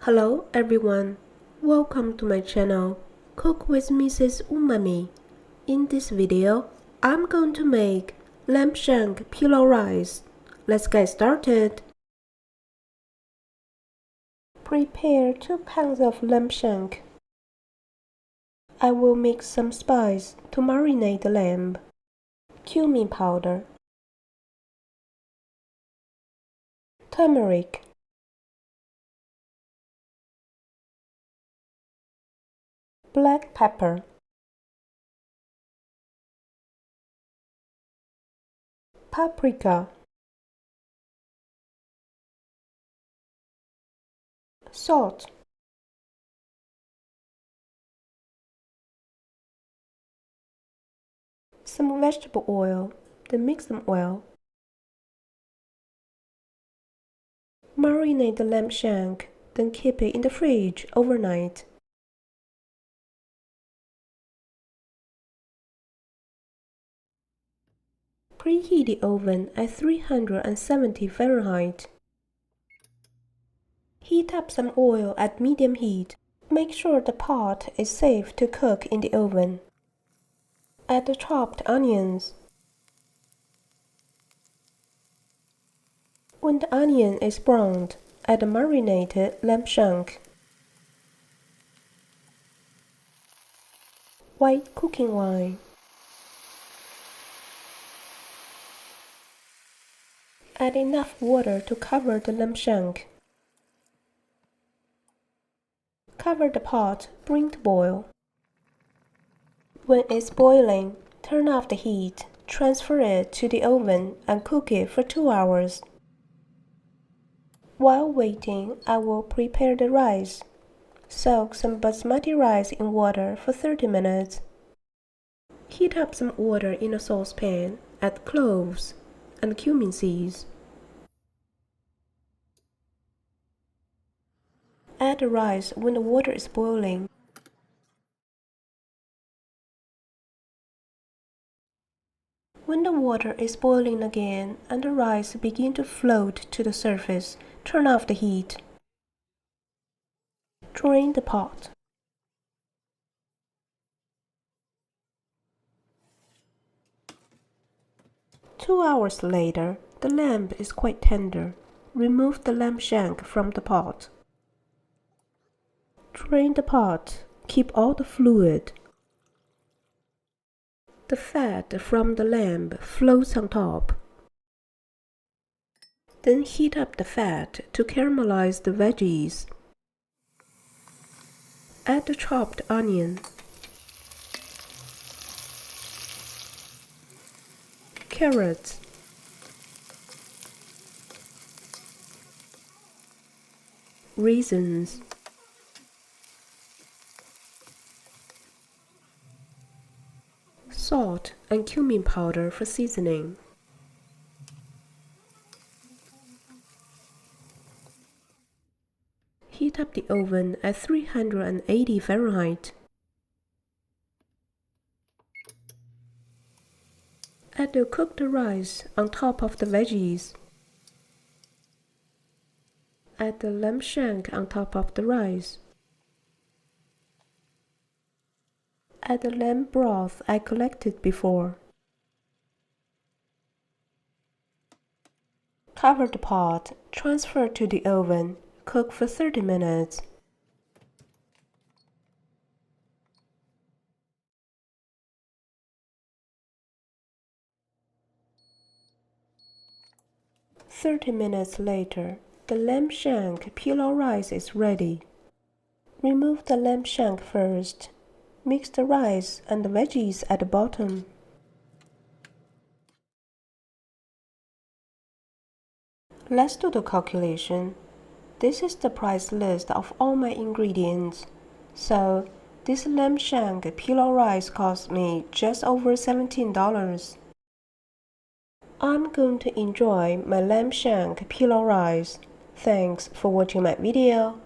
Hello everyone, welcome to my channel, Cook with Mrs. Umami. In this video, I'm going to make Lamb Shank Pilau Rice. Let's get started. Prepare 2 pounds of lamb shank. I will mix some spice to marinate the lamb. Cumin powder, turmeric, black pepper, paprika, salt, some vegetable oil, then mix them well. Marinate the lamb shank, then keep it in the fridge overnight. Preheat the oven at 370 Fahrenheit. Heat up some oil at medium heat. Make sure the pot is safe to cook in the oven. Add the chopped onions. When the onion is browned, add the marinated lamb shank. White cooking wine. Add enough water to cover the lamb shank. Cover the pot, bring to boil. When it's boiling, turn off the heat, transfer it to the oven and cook it for 2 hours. While waiting, I will prepare the rice. Soak some Basmati rice in water for 30 minutes. Heat up some water in a saucepan, add cloves and cumin seeds. Add the rice when the water is boiling. When the water is boiling again and the rice begins to float to the surface, turn off the heat. Drain the pot. Two hours later, the lamb is quite tender. Remove the lamb shank from the pot. Drain the pot. Keep all the fluid. The fat from the lamb floats on top. Then heat up the fat to caramelize the veggies. Add the chopped onion, carrots, raisins, salt and cumin powder for seasoning. Heat up the oven at 380 Fahrenheit. Add the cooked rice on top of the veggies. Add the lamb shank on top of the rice. Add the lamb broth I collected before. Cover the pot, transfer to the oven, cook for 30 minutes. "30 minutes later, the lamb shank pilau rice is ready. Remove the lamb shank first. Mix the rice and the veggies at the bottom. Let's do the calculation. This is the price list of all my ingredients. So, this lamb shank pilau rice cost me just over $17. I'm going to enjoy my lamb shank pilau rice. Thanks for watching my video.